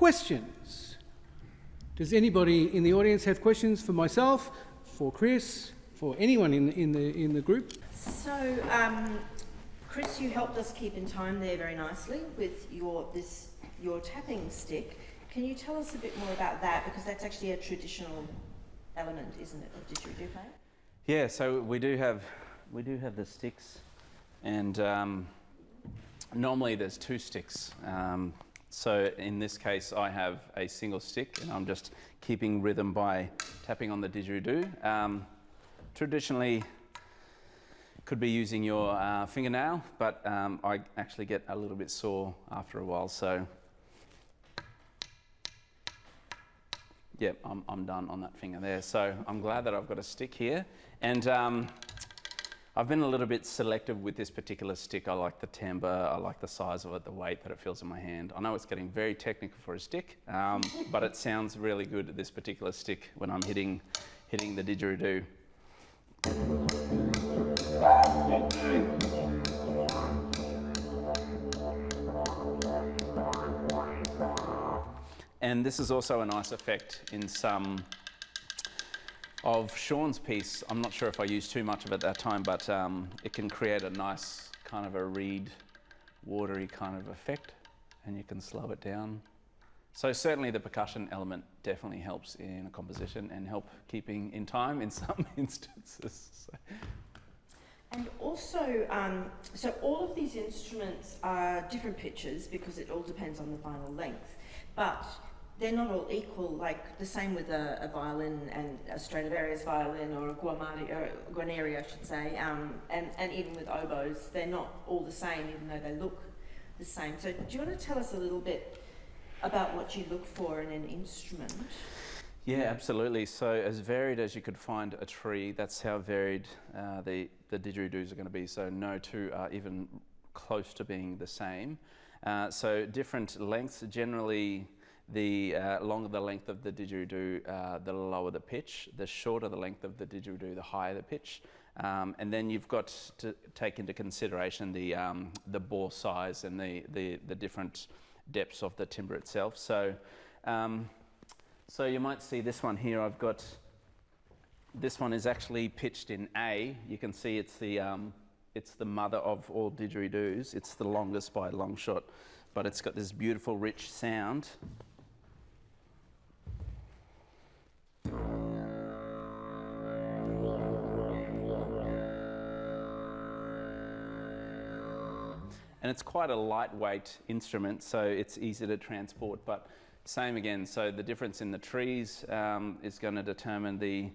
questions. Does anybody in the audience have questions for myself, for Chris, for anyone in the group? So, Chris, you helped us keep in time there very nicely with your tapping stick. Can you tell us a bit more about that? Because that's actually a traditional element, isn't it, of didgeridoo playing? Yeah, so we do have the sticks, and normally there's two sticks. So in this case, I have a single stick, and I'm just keeping rhythm by tapping on the didgeridoo. Traditionally, could be using your fingernail, but I actually get a little bit sore after a while. So, yeah, I'm done on that finger there. So I'm glad that I've got a stick here, and I've been a little bit selective with this particular stick. I like the timbre, I like the size of it, the weight that it feels in my hand. I know it's getting very technical for a stick, but it sounds really good at this particular stick when I'm hitting the didgeridoo. And this is also a nice effect in some of Sean's piece. I'm not sure if I used too much of it at that time, but it can create a nice kind of a reed, watery kind of effect, and you can slow it down. So certainly the percussion element definitely helps in a composition and help keeping in time in some instances. So. And also, so all of these instruments are different pitches because it all depends on the final length, but they're not all equal, like the same with a violin and a Stradivarius violin or a Guarneri, I should say, and even with oboes, they're not all the same, even though they look the same. So do you want to tell us a little bit about what you look for in an instrument? Yeah, absolutely. So as varied as you could find a tree, that's how varied the didgeridoos are going to be. So no two are even close to being the same. So different lengths, generally the longer the length of the didgeridoo, the lower the pitch. The shorter the length of the didgeridoo, the higher the pitch. And then you've got to take into consideration the bore size and the different depths of the timbre itself. So so you might see this one here. I've got, this one is actually pitched in A. You can see it's the mother of all didgeridoos. It's the longest by a long shot, but it's got this beautiful rich sound. And it's quite a lightweight instrument, so it's easy to transport, but same again, so the difference in the trees is going to determine the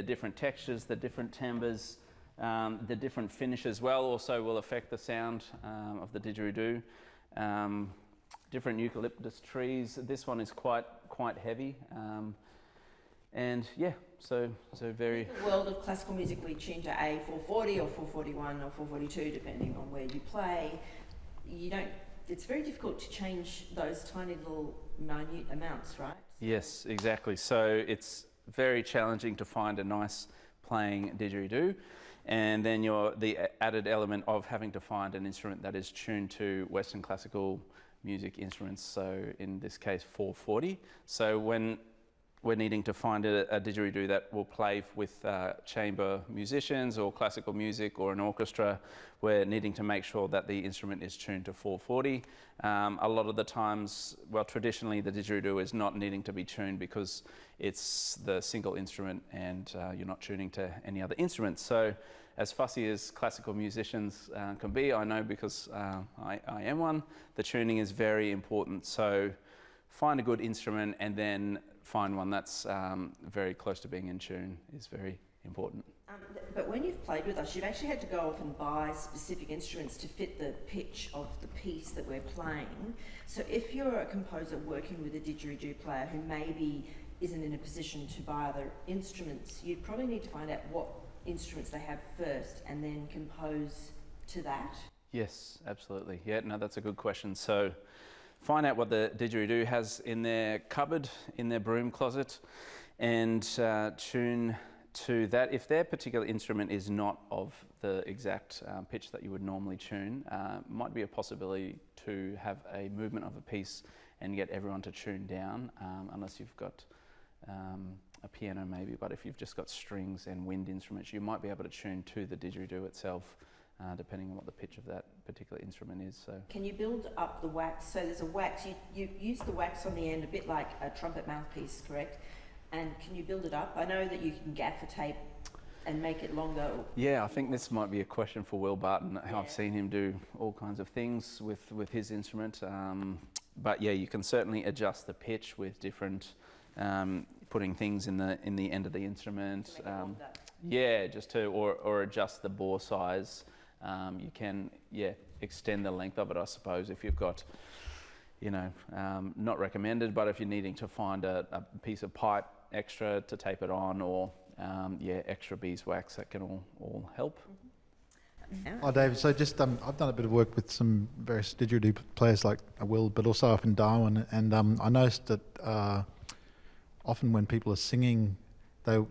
different textures, the different timbres, the different finish as well also will affect the sound of the didgeridoo. Different eucalyptus trees, this one is quite heavy, and yeah, so very... In the world of classical music, we tune to A 440 or 441 or 442 depending on where you play. It's very difficult to change those tiny little minute amounts, right? Yes, exactly. So it's very challenging to find a nice playing didgeridoo, and then the added element of having to find an instrument that is tuned to Western classical music instruments, so in this case 440. So when we're needing to find a didgeridoo that will play with chamber musicians or classical music or an orchestra, we're needing to make sure that the instrument is tuned to 440. A lot of the times, well, traditionally the didgeridoo is not needing to be tuned because it's the single instrument and you're not tuning to any other instruments. So as fussy as classical musicians can be, I know because I am one, the tuning is very important. So find a good instrument and then find one that's very close to being in tune is very important. But when you've played with us, you've actually had to go off and buy specific instruments to fit the pitch of the piece that we're playing. So if you're a composer working with a didgeridoo player who maybe isn't in a position to buy other instruments, you'd probably need to find out what instruments they have first and then compose to that. Yes, absolutely. Yeah, no, that's a good question. So find out what the didgeridoo has in their cupboard, in their broom closet, and tune to that, if their particular instrument is not of the exact pitch that you would normally tune, might be a possibility to have a movement of a piece and get everyone to tune down, unless you've got a piano maybe, but if you've just got strings and wind instruments, you might be able to tune to the didgeridoo itself, depending on what the pitch of that particular instrument is. So, can you build up the wax? So there's a wax, you use the wax on the end, a bit like a trumpet mouthpiece, correct? And can you build it up? I know that you can gaffer tape and make it longer. Yeah, I think this might be a question for Will Barton. I've seen him do all kinds of things with his instrument. But yeah, you can certainly adjust the pitch with different, putting things in the end of the instrument. Yeah, just to, or adjust the bore size. You can, extend the length of it, I suppose, if you've got, not recommended, but if you're needing to find a piece of pipe extra to tape it on, or extra beeswax, that can all help. Hi David, so just I've done a bit of work with some various didgeridoo players like Will, but also up in Darwin, and I noticed that often when people are singing, they'll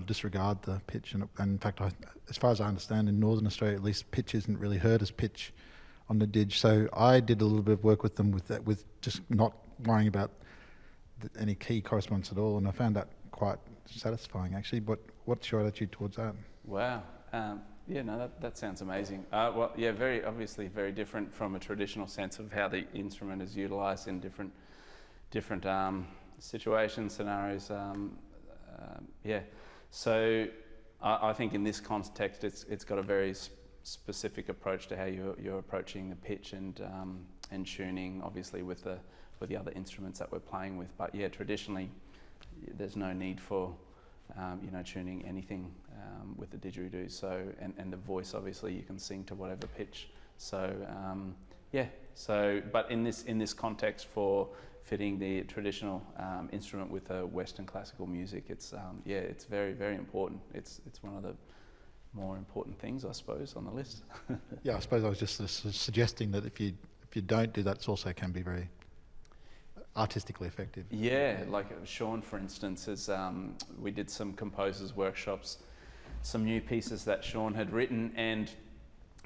disregard the pitch, and in fact, as far as I understand, in Northern Australia at least, pitch isn't really heard as pitch on the didge. So I did a little bit of work with them with that, with just not worrying about any key correspondence at all, and I found that quite satisfying actually. But what's your attitude towards that? Wow. That sounds amazing. Very obviously very different from a traditional sense of how the instrument is utilised in different situations, scenarios. So I think in this context, it's got a very specific approach to how you're approaching the pitch and tuning, obviously with the other instruments that we're playing with. But yeah, traditionally, there's no need for tuning anything with the didgeridoo. So and the voice, obviously, you can sing to whatever pitch. So but in this context, for fitting the traditional instrument with Western classical music, it's very, very important. It's one of the more important things, I suppose, on the list. Yeah, I suppose I was just suggesting that if you don't do that, it also can be very artistically effective. Yeah, like Sean, for instance, we did some composers workshops, some new pieces that Sean had written, and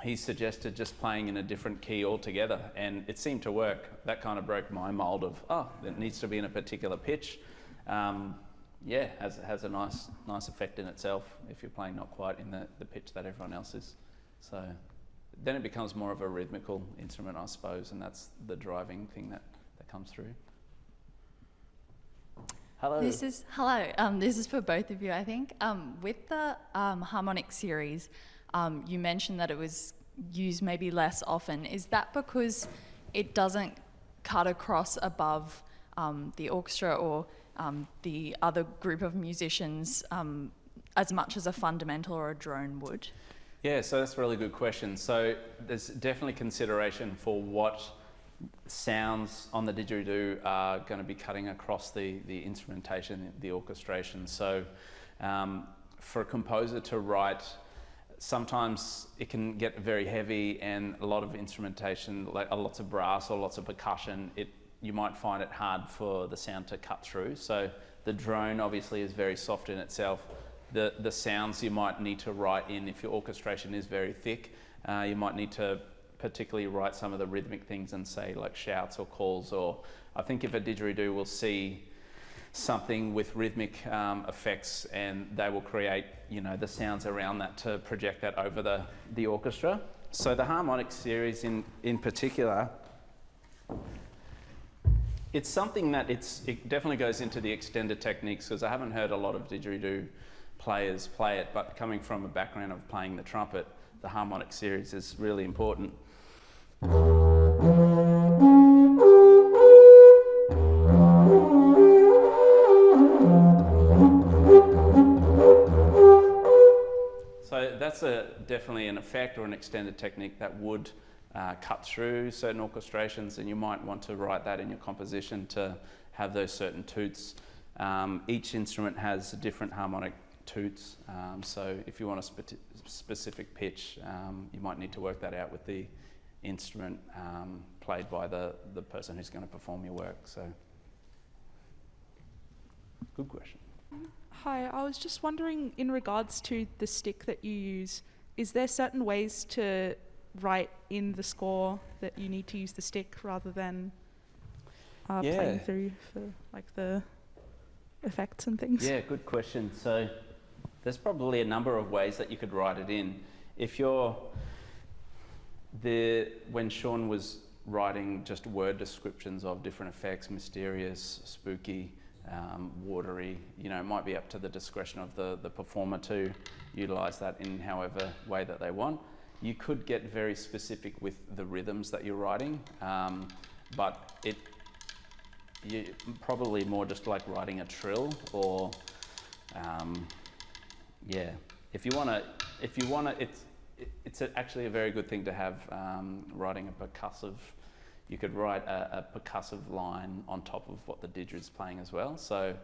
he suggested just playing in a different key altogether, and it seemed to work. That kind of broke my mold of, it needs to be in a particular pitch. Has a nice effect in itself if you're playing not quite in the pitch that everyone else is. So then it becomes more of a rhythmical instrument, I suppose, and that's the driving thing that comes through. Hello. This is for both of you, I think. With the harmonic series, you mentioned that it was used maybe less often. Is that because it doesn't cut across above the orchestra or the other group of musicians as much as a fundamental or a drone would? Yeah, so that's a really good question. So there's definitely consideration for what sounds on the didgeridoo are going to be cutting across the instrumentation, the orchestration. So for a composer to write, sometimes it can get very heavy and a lot of instrumentation, like lots of brass or lots of percussion. You might find it hard for the sound to cut through. So the drone obviously is very soft in itself. The sounds you might need to write in, if your orchestration is very thick, you might need to particularly write some of the rhythmic things and say like shouts or calls, or I think if a didgeridoo will see something with rhythmic effects, and they will create the sounds around that to project that over the orchestra. So the harmonic series in particular, it's something that it definitely goes into the extended techniques, because I haven't heard a lot of didgeridoo players play it, but coming from a background of playing the trumpet, the harmonic series is really important. So that's definitely an effect or an extended technique that would cut through certain orchestrations, and you might want to write that in your composition to have those certain toots. Each instrument has different harmonic toots, so if you want a specific pitch, you might need to work that out with the instrument played by the person who's going to perform your work. So, good question. Hi, I was just wondering, in regards to the stick that you use, is there certain ways to write in the score that you need to use the stick rather than playing through for like the effects and things? Yeah, good question. So there's probably a number of ways that you could write it in. If you're when Sean was writing just word descriptions of different effects, mysterious, spooky, watery, it might be up to the discretion of the performer to utilize that in however way that they want. You could get very specific with the rhythms that you're writing, but you probably more just like writing a trill or if you want to, it's actually a very good thing to have writing a percussive. You could write a percussive line on top of what the didgeridoo's playing as well. So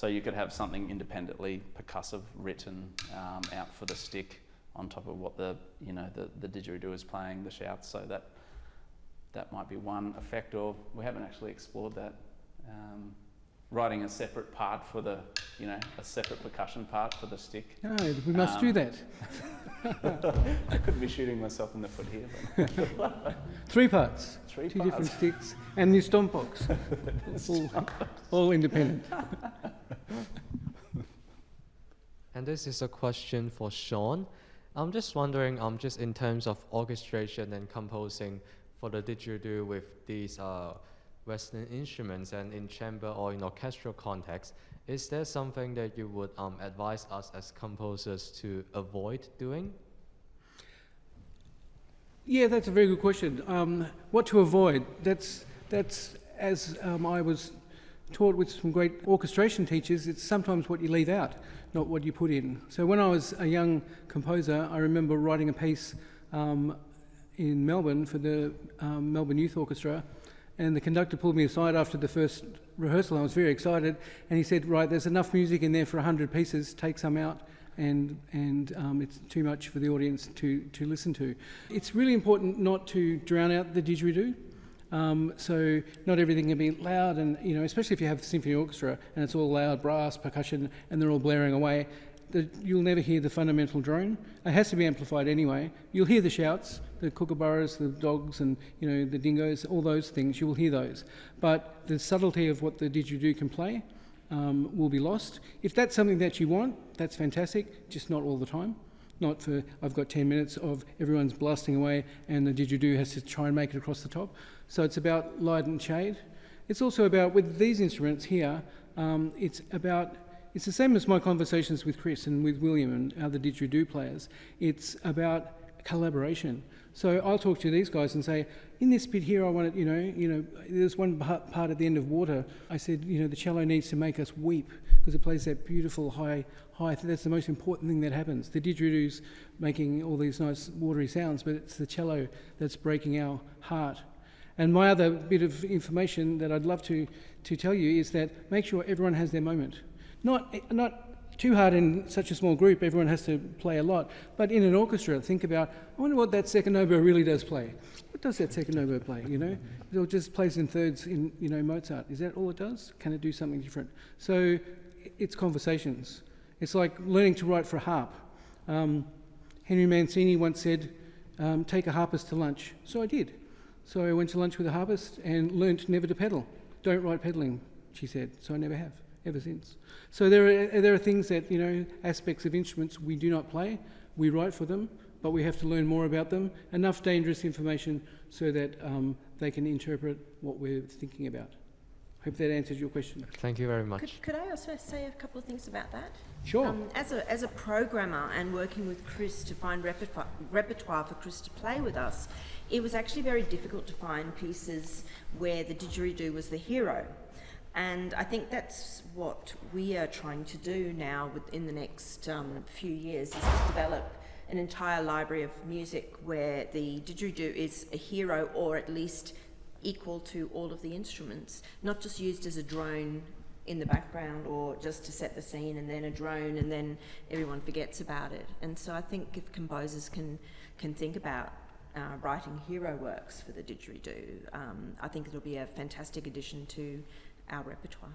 you could have something independently percussive written out for the stick on top of what the didgeridoo is playing, the shouts. So that might be one effect, or we haven't actually explored that. Writing a separate part for a separate percussion part for the stick. No, we must do that. I could be shooting myself in the foot here. But 3 parts. 3 2 parts. different sticks and the stomp box. all independent. And this is a question for Sean. I'm just wondering, just in terms of orchestration and composing for the didgeridoo with these Western instruments and in chamber or in orchestral context, is there something that you would advise us as composers to avoid doing? Yeah, that's a very good question. What to avoid? That's as I was taught with some great orchestration teachers, it's sometimes what you leave out, not what you put in. So when I was a young composer, I remember writing a piece in Melbourne for the Melbourne Youth Orchestra, and the conductor pulled me aside after the first rehearsal. I was very excited, and he said, right, there's enough music in there for 100 pieces, take some out, and it's too much for the audience to listen to. It's really important not to drown out the didgeridoo. So not everything can be loud, and especially if you have a symphony orchestra and it's all loud brass, percussion, and they're all blaring away, you'll never hear the fundamental drone. It has to be amplified anyway. You'll hear the shouts, the kookaburras, the dogs, and the dingoes, all those things. You will hear those, but the subtlety of what the didgeridoo can play will be lost. If that's something that you want, that's fantastic. Just not all the time. Not for I've got 10 minutes of everyone's blasting away and the didgeridoo has to try and make it across the top. So it's about light and shade. It's also about, with these instruments here, it's the same as my conversations with Chris and with William and other didgeridoo players. It's about collaboration. So I'll talk to these guys and say, in this bit here, I want it, there's one part at the end of Water. I said, the cello needs to make us weep because it plays that beautiful high. That's the most important thing that happens. The didgeridoo's making all these nice watery sounds, but it's the cello that's breaking our heart. And my other bit of information that I'd love to tell you is that make sure everyone has their moment. Not too hard in such a small group, everyone has to play a lot, but in an orchestra, think about, I wonder what that second oboe really does play. What does that second oboe play, It just plays in thirds in, Mozart. Is that all it does? Can it do something different? So it's conversations. It's like learning to write for a harp. Henry Mancini once said, take a harpist to lunch. So I did. So I went to lunch with a harpist and learnt never to pedal. Don't write pedaling, she said. So I never have, ever since. So there are things that, aspects of instruments we do not play. We write for them, but we have to learn more about them. Enough dangerous information so that they can interpret what we're thinking about. Hope that answers your question. Thank you very much. Could I also say a couple of things about that? Sure. As a programmer and working with Chris to find repertoire for Chris to play with us, it was actually very difficult to find pieces where the didgeridoo was the hero. And I think that's what we are trying to do now in the next few years, is to develop an entire library of music where the didgeridoo is a hero, or at least equal to all of the instruments, not just used as a drone in the background or just to set the scene and then a drone and then everyone forgets about it. And so I think if composers can think about writing hero works for the didgeridoo, I think it'll be a fantastic addition to our repertoire.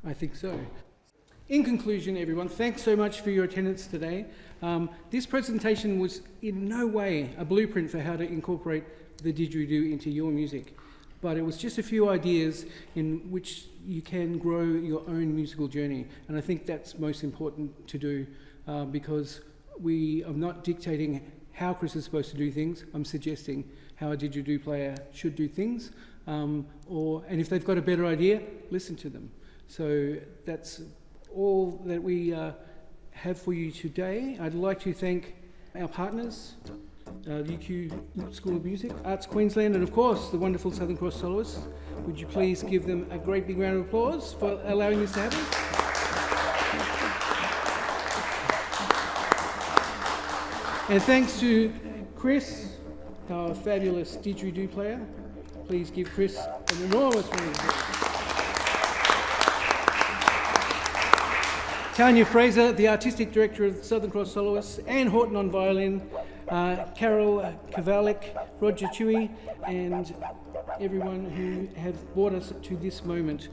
I think so. In conclusion, everyone, thanks so much for your attendance today. This presentation was in no way a blueprint for how to incorporate the didgeridoo into your music, but it was just a few ideas in which you can grow your own musical journey. And I think that's most important to do, because I'm not dictating how Chris is supposed to do things. I'm suggesting how a didgeridoo player should do things, and if they've got a better idea, listen to them. So that's all that we have for you today. I'd like to thank our partners, the UQ School of Music, Arts Queensland, and of course the wonderful Southern Cross Soloists. Would you please give them a great big round of applause for allowing this to happen? And thanks to Chris, our fabulous didgeridoo player. Please give Chris an enormous round of applause. Tanya Fraser, the Artistic Director of Southern Cross Soloists, Anne Horton on violin, Carol Kavalik, Roger Chewy, and everyone who have brought us to this moment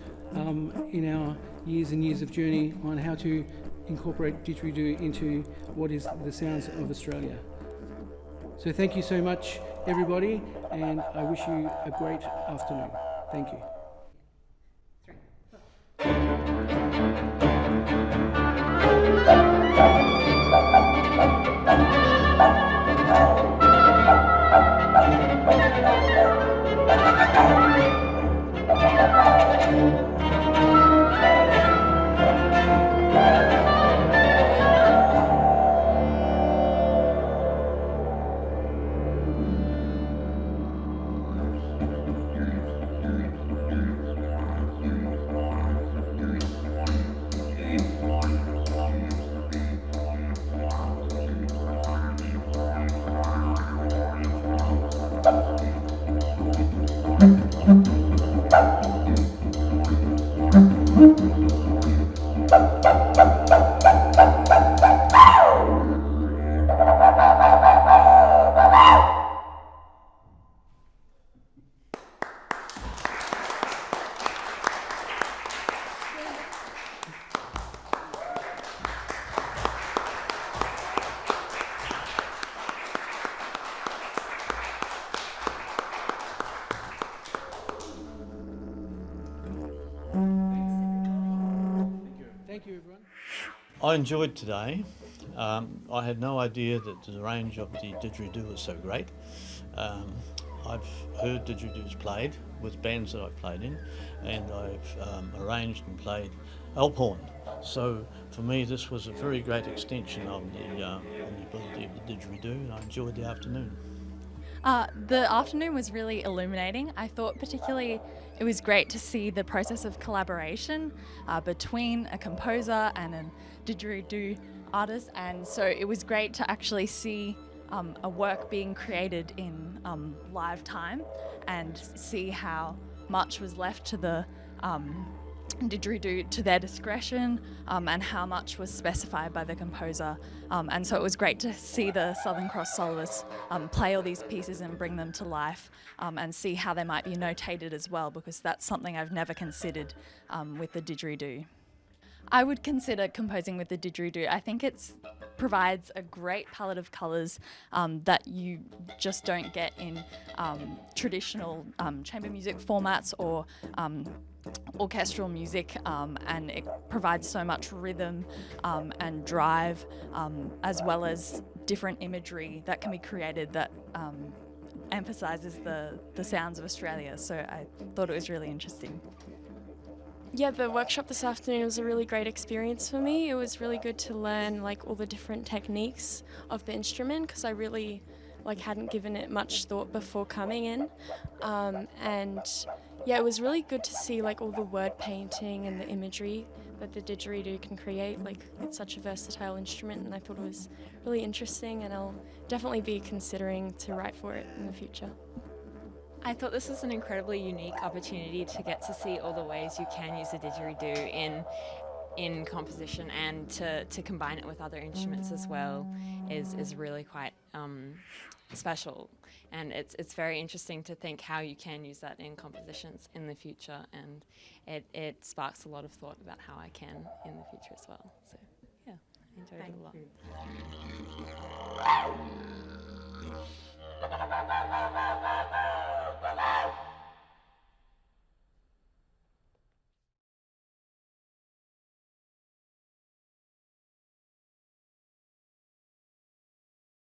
in our years and years of journey on how to incorporate didgeridoo into what is the sounds of Australia. So thank you so much, everybody, and I wish you a great afternoon. Thank you. Thank you, everyone. I enjoyed today. I had no idea that the range of the didgeridoo was so great. I've heard didgeridoos played with bands that I've played in, and I've arranged and played alp horn. So for me, this was a very great extension of the ability of the didgeridoo, and I enjoyed the afternoon. The afternoon was really illuminating. I thought particularly it was great to see the process of collaboration between a composer and a didgeridoo artist, and so it was great to actually see a work being created in live time and see how much was left to the didgeridoo to their discretion, and how much was specified by the composer. And so it was great to see the Southern Cross Soloists play all these pieces and bring them to life, and see how they might be notated as well, because that's something I've never considered with the didgeridoo. I would consider composing with the didgeridoo. I think it provides a great palette of colours that you just don't get in traditional chamber music formats or orchestral music, and it provides so much rhythm and drive, as well as different imagery that can be created that emphasises the sounds of Australia. So I thought it was really interesting. Yeah, the workshop this afternoon was a really great experience for me. It was really good to learn like all the different techniques of the instrument, because I really hadn't given it much thought before coming in. And yeah, it was really good to see all the word painting and the imagery that the didgeridoo can create. It's such a versatile instrument, and I thought it was really interesting, and I'll definitely be considering to write for it in the future. I thought this was an incredibly unique opportunity to get to see all the ways you can use the didgeridoo in in composition, and to combine it with other instruments as well is really quite special. And it's very interesting to think how you can use that in compositions in the future, and it sparks a lot of thought about how I can in the future as well. So yeah, I enjoyed it a lot. Thank you.